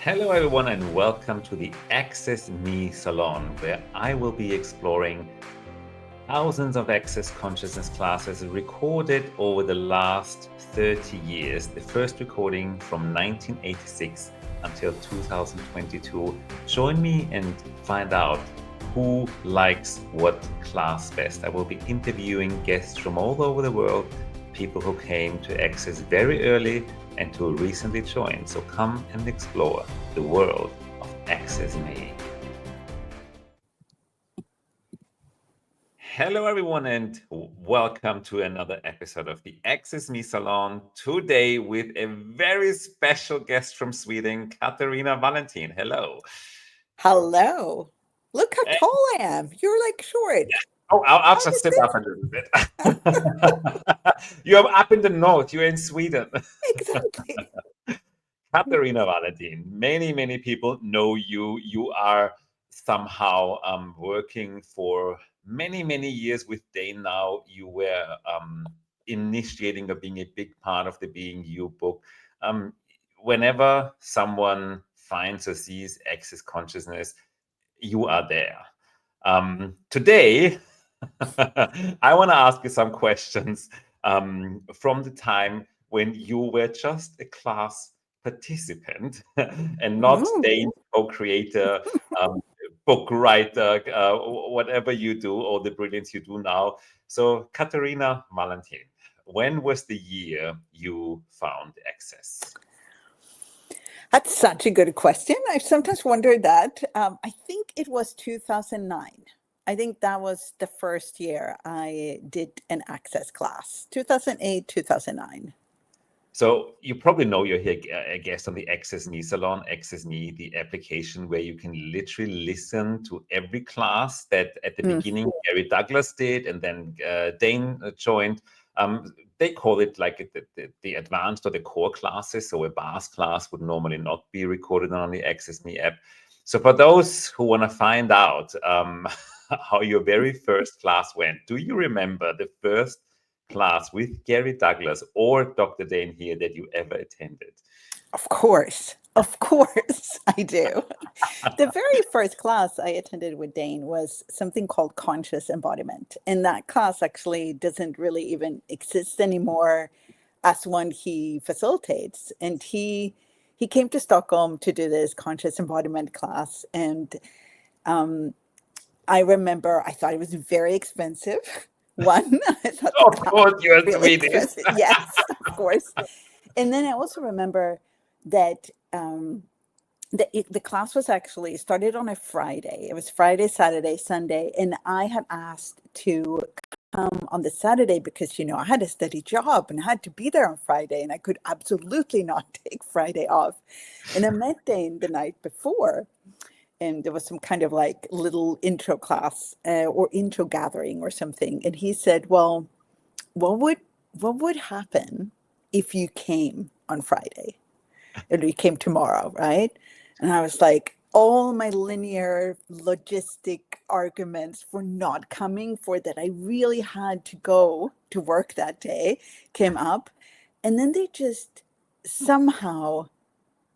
Hello, everyone, and welcome to the Access Me Salon, where I will be exploring thousands of access consciousness classes recorded over the last 30 years. The first recording from 1986 until 2022. Join me and find out who likes what class best. I will be interviewing guests from all over the world, people who came to Access very early and who recently joined. So come and explore the world of Access Me. Hello, everyone, and welcome to another episode of the Access Me Salon. Today with a very special guest from Sweden, Katarina Wallentin. Hello. Hello. Look how tall I am. You're like short. Yeah. Oh, I'll just sit up a little bit. You're up in the north. You're in Sweden. Exactly. Katarina Wallentin. Many people know you. You are somehow working for many years with Dane now. You were initiating or being a big part of the Being You book. Whenever someone finds or sees access consciousness, you are there. Today, I want to ask you some questions from the time when you were just a class participant and not Dane, co-creator, book writer, whatever you do, or the brilliance you do now. So, Katarina Wallentin, when was the year you found access? That's such a good question. I've sometimes wondered that. I think it was 2009. I think that was the first year I did an access class, 2008, 2009. So you probably know you're here a guest on the Access Me Salon. Access Me, the application where you can literally listen to every class that at the beginning Gary Douglas did, and then Dane joined. They call it like the advanced or the core classes. So a BAS class would normally not be recorded on the Access Me app. So for those who want to find out how your very first class went, do you remember the first class with Gary Douglas or Dr. Dane here that you ever attended? Of course, I do. The very first class I attended with Dane was something called conscious embodiment. And that class actually doesn't really even exist anymore as one he facilitates. And he came to Stockholm to do this conscious embodiment class. And I remember I thought it was very expensive. One, I thought of course, you're really Swedish. expensive. Yes, of course. And then I also remember that the class was actually started on a Friday. It was Friday, Saturday, Sunday, and I had asked to come on the Saturday because I had a steady job and I had to be there on Friday, and I could absolutely not take Friday off. And I met Dane the night before, and there was some kind of like little intro class or intro gathering or something. And he said, "Well, what would happen if you came on Friday? If you came tomorrow, right?" And I was like, all my linear logistic arguments for not coming, for that I really had to go to work that day, came up. And then they just somehow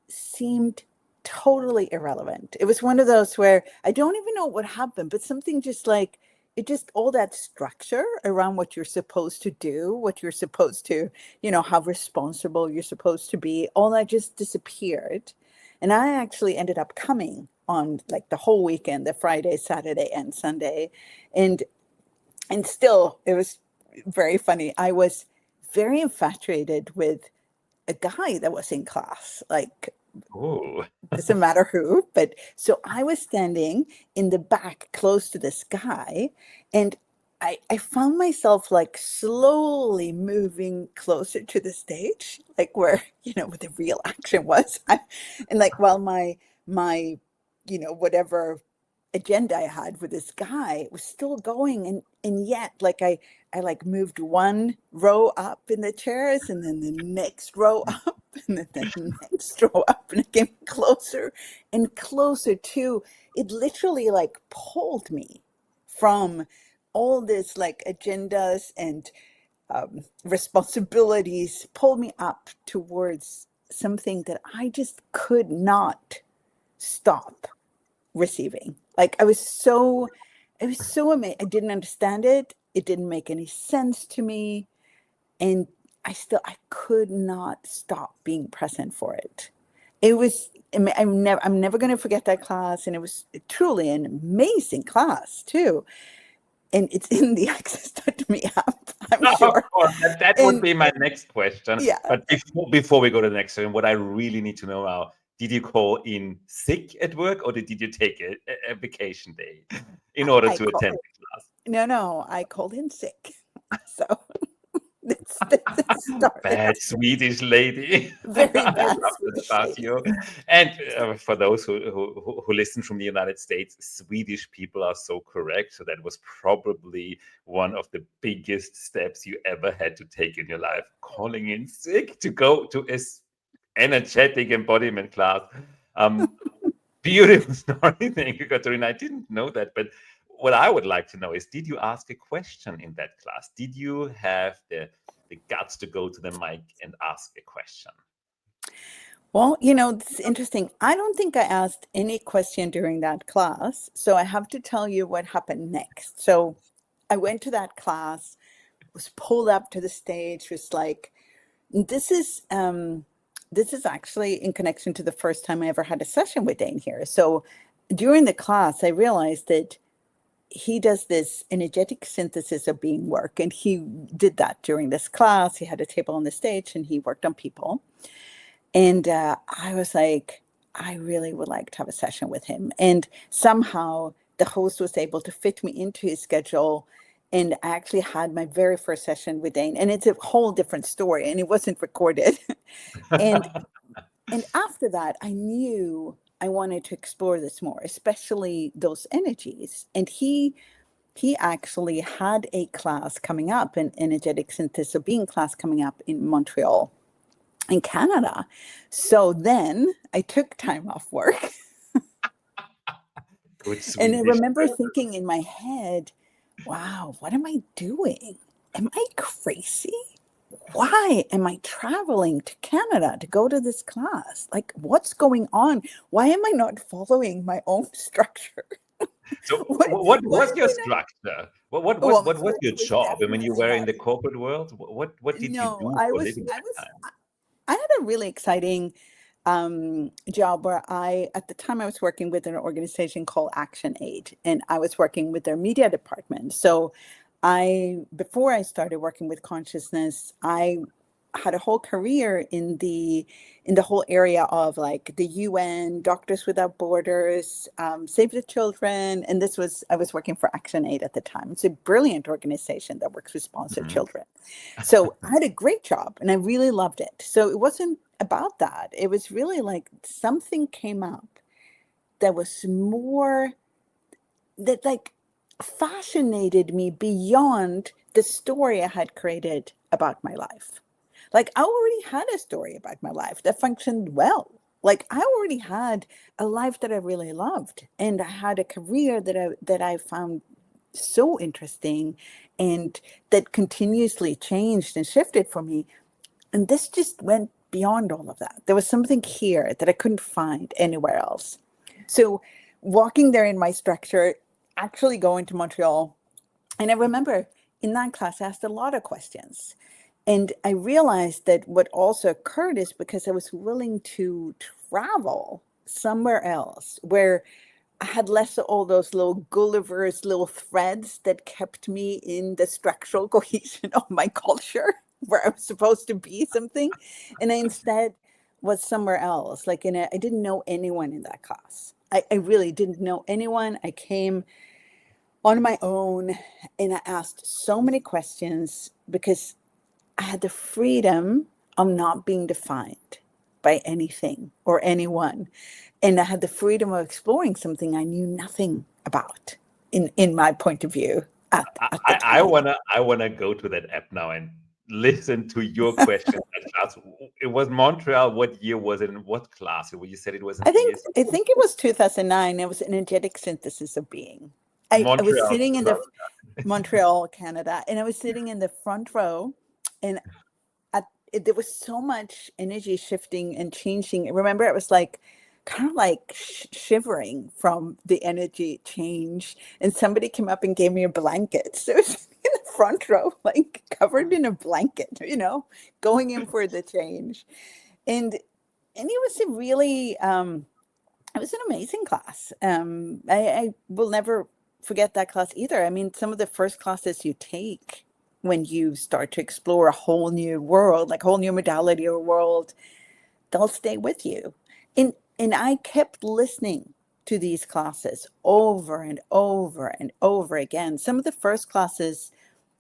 seemed totally irrelevant. It was one of those where I don't even know what happened, but something just like, it just, all that structure around what you're supposed to do, what you're supposed to, how responsible you're supposed to be, all that just disappeared. And I actually ended up coming on like the whole weekend, the Friday, Saturday, and Sunday. And still, it was very funny. I was very infatuated with a guy that was in class, like, doesn't matter who, but so I was standing in the back close to this guy, and I found myself like slowly moving closer to the stage, like where where the real action was. And like while my whatever agenda I had with this guy was still going, and yet like I like moved one row up in the chairs, and then the next row up, and then the next row up, and it came closer and closer to it. Literally like pulled me from all this like agendas and responsibilities, pulled me up towards something that I just could not stop receiving. Like it was so amazing. I didn't understand it. It didn't make any sense to me. And I could not stop being present for it. It was, I'm never going to forget that class. And it was truly an amazing class too. And it's in the Access.me app, I'm sure. Of course, that would be my next question. Yeah. But before we go to the next question, what I really need to know now, did you call in sick at work, or did you take a vacation day in order to attend the class? No, I called in sick. So this started. Bad Swedish lady. Very bad I love that Swedish about lady. you. And for those who listen from the United States, Swedish people are so correct. So that was probably one of the biggest steps you ever had to take in your life, calling in sick to go to a energetic embodiment class. Beautiful story. Thank you, Katarina. I didn't know that, but what I would like to know is, did you ask a question in that class? Did you have the guts to go to the mic and ask a question? Well, it's interesting. I don't think I asked any question during that class. So I have to tell you what happened next. So I went to that class, was pulled up to the stage, was like, this is actually in connection to the first time I ever had a session with Dane here. So during the class, I realized that he does this energetic synthesis of being work. And he did that during this class. He had a table on the stage and he worked on people. And I was like, I really would like to have a session with him. And somehow the host was able to fit me into his schedule. And I actually had my very first session with Dane. And it's a whole different story. And it wasn't recorded. and after that, I knew I wanted to explore this more, especially those energies. And he actually had a class coming up, an energetic synthesis of being class coming up in Montreal, in Canada. So then I took time off work. And I remember thinking in my head, wow, what am I doing? Am I crazy? Why am I traveling to Canada to go to this class? Like, what's going on? Why am I not following my own structure? So what was your structure? What was your job? I mean, you were in the corporate world. What did you do for a living at that time? I had a really exciting job where at the time I was working with an organization called Action Aid, and I was working with their media department. So before I started working with consciousness, I had a whole career in the whole area of like the UN, Doctors Without Borders, Save the Children. And I was working for Action Aid at the time. It's a brilliant organization that works with sponsored children. So I had a great job and I really loved it. So it wasn't about that. It was really like something came up that was more, that like fascinated me beyond the story I had created about my life. Like I already had a story about my life that functioned well. Like I already had a life that I really loved, and I had a career that I found so interesting and that continuously changed and shifted for me. And this just went beyond all of that. There was something here that I couldn't find anywhere else. So walking there in my structure, actually going to Montreal, and I remember in that class I asked a lot of questions. And I realized that what also occurred is because I was willing to travel somewhere else where I had less of all those little Gulliver's little threads that kept me in the structural cohesion of my culture where I was supposed to be something. And I instead was somewhere else. Like I didn't know anyone in that class. I really didn't know anyone. I came on my own and I asked so many questions because I had the freedom of not being defined by anything or anyone. And I had the freedom of exploring something I knew nothing about in my point of view at the time. I wanna go to that app now and listen to your question at class. It was Montreal. What year was it? In what class? You said it was an I think it was 2009. It was an energetic synthesis of being. I was sitting in the Montreal, Canada, and I was sitting in the front row, and there was so much energy shifting and changing. Remember, it was like kind of like shivering from the energy change. And somebody came up and gave me a blanket. So it was in the front row, like covered in a blanket, going in for the change. And it was a really it was an amazing class. I will never forget that class either. I mean, some of the first classes you take when you start to explore a whole new world, like a whole new modality or world, they'll stay with you. And I kept listening to these classes over and over and over again. Some of the first classes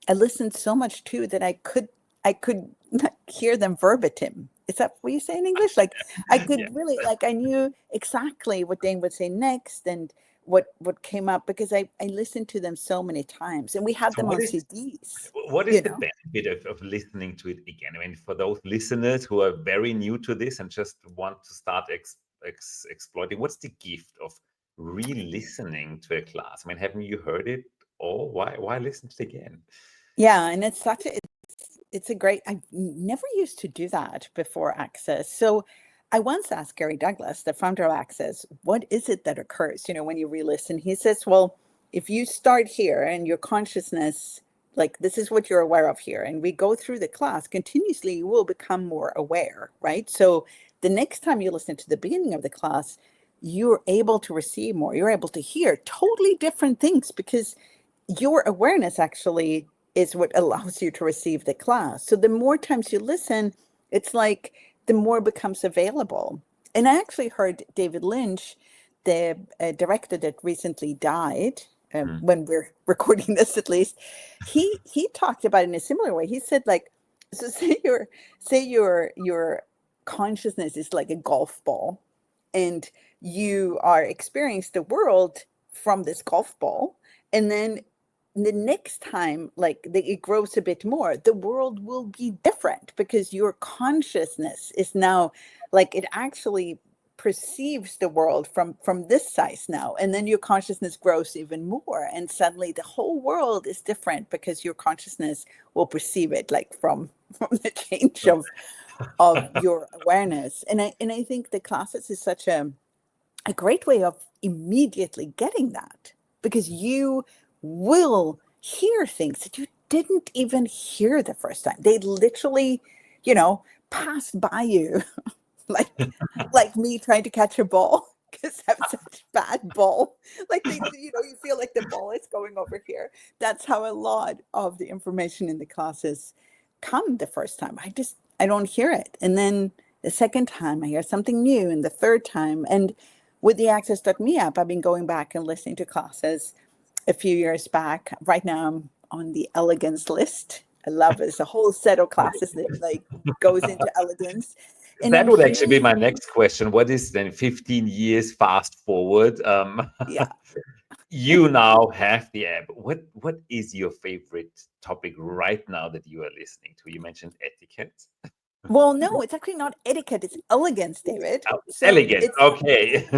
I listened so much to that I could not hear them verbatim. Is that what you say in English? Like I Yeah. could really, like I knew exactly what Dane would say next and what came up because I listened to them so many times, and we had So them on CDs. what is the benefit of listening to it again? I mean, for those listeners who are very new to this and just want to start exploiting, what's the gift of re-listening to a class? I mean, haven't you heard it all? Why listen to it again? Yeah, and it's a great, I never used to do that before Access. So I once asked Gary Douglas, the founder of Access, what is it that occurs, when you re-listen? He says, well, if you start here and your consciousness, like this is what you're aware of here, and we go through the class continuously, you will become more aware, right? So the next time you listen to the beginning of the class, you're able to receive more, you're able to hear totally different things because your awareness actually is what allows you to receive the class. So the more times you listen, it's like the more becomes available. And I actually heard David Lynch, the director that recently died, when we're recording this at least, he talked about it in a similar way. He said, like, so say your consciousness is like a golf ball, and you are experiencing the world from this golf ball, and then the next time, like it grows a bit more, the world will be different because your consciousness is now, like, it actually perceives the world from this size now, and then your consciousness grows even more, and suddenly the whole world is different because your consciousness will perceive it like from the change of your awareness. And I think the classes is such a great way of immediately getting that, because you will hear things that you didn't even hear the first time. They literally, pass by you, like me trying to catch a ball because I have such bad ball. Like you feel like the ball is going over here. That's how a lot of the information in the classes come the first time. I don't hear it, and then the second time I hear something new, and the third time, and with the Access.me app, I've been going back and listening to classes a few years back. Right now, I'm on the elegance list. I love it. It's a whole set of classes that like goes into elegance. And That I'm would actually be hearing, my next question. What is then 15 years fast forward? yeah. You now have the app. What is your favorite topic right now that you are listening to? You mentioned etiquette. Well, no, it's actually not etiquette. It's elegance, David. Oh, So elegant. it's Okay.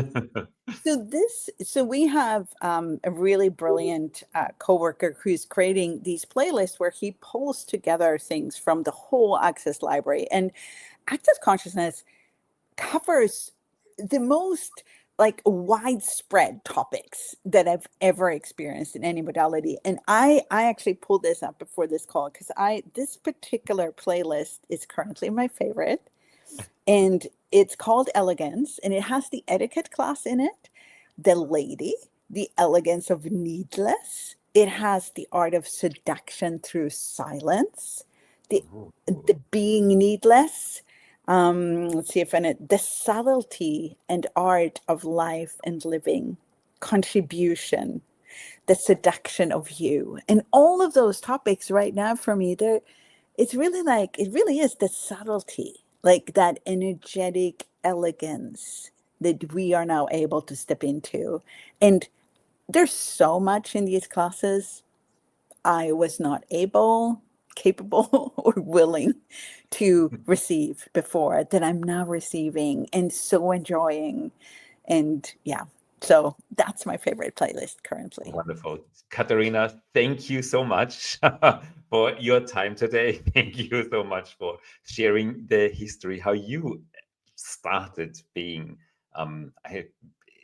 so we have a really brilliant coworker who's creating these playlists where he pulls together things from the whole Access library, and Access Consciousness covers the most like widespread topics that I've ever experienced in any modality. And I actually pulled this up before this call because this particular playlist is currently my favorite, and it's called Elegance, and it has the etiquette class in it, the lady, the elegance of needless. It has the art of seduction through silence, the the being needless. Let's see if I know the subtlety and art of life and living, contribution, the seduction of you, and all of those topics right now for me, it's really like, it really is the subtlety, like that energetic elegance that we are now able to step into. And there's so much in these classes I was not able, capable, or willing to receive before that I'm now receiving and so enjoying. And yeah, So that's my favorite playlist currently. Wonderful. Katarina, thank you so much for your time today. Thank you so much for sharing the history, how you started being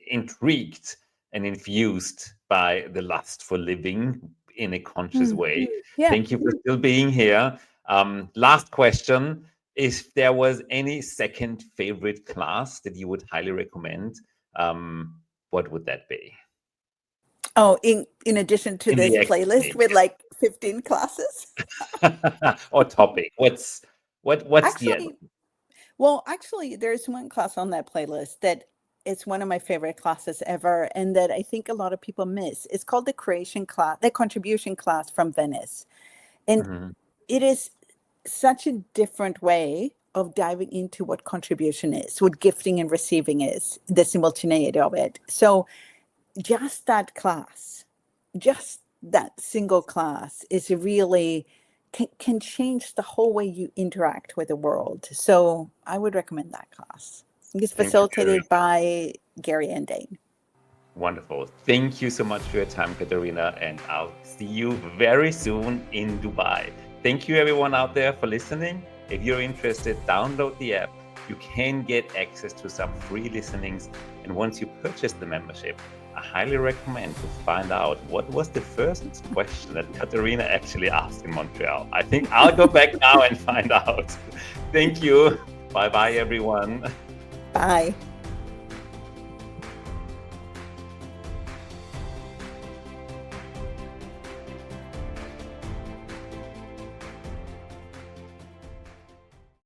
intrigued and infused by the lust for living in a conscious way. Yeah. Thank you for still being here. Last question. If there was any second favorite class that you would highly recommend, what would that be? Oh, in addition to In the this playlist exchange, with like 15 classes? or topic. What's the other? Actually, well, actually, there's one class on that playlist that it's one of my favorite classes ever, and that I think a lot of people miss. It's called the creation class, the contribution class from Venice. And Mhm. it is such a different way of diving into what contribution is, what gifting and receiving is, the simultaneity of it. So just that class, just that single class is really can change the whole way you interact with the world. So I would recommend that class. It's Thank you very facilitated by Gary and Dane. wonderful. Thank you so much for your time, Katarina, and I'll see you very soon in Dubai. Thank you, everyone out there, for listening. If you're interested, download the app. You can get access to some free listenings. And once you purchase the membership, I highly recommend to find out what was the first question that Katarina actually asked in Montreal. I think I'll go back now and find out. Thank you. Bye-bye, everyone. Bye.